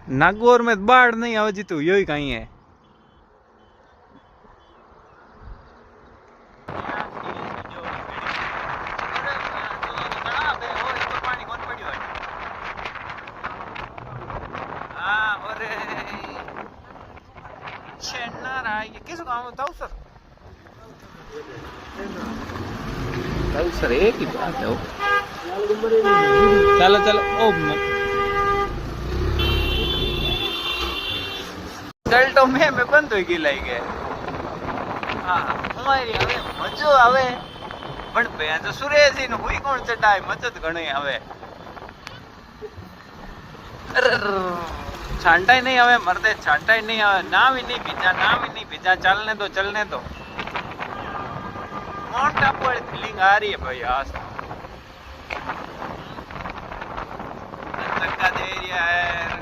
नागौर में बाढ़ नहीं आवे जीतू यही कहीं है। किस गाँव में सर सर एक ही बात है। चलो चलो ओ ડલ્ટો મેં બંધ થઈ ગઈ લઈ ગયે હા અમારી હવે મજો આવે પણ બે તો સુરેશી નું હુઈ કોણ ચટાય મચત ઘણી આવે छांटाई नहीं आवे मरदे छांटाई नहीं आवे नाम ही नहीं भेजा चलने दो मोटा पर फीलिंग आ रही है भाई आज धक्का दे रहा है।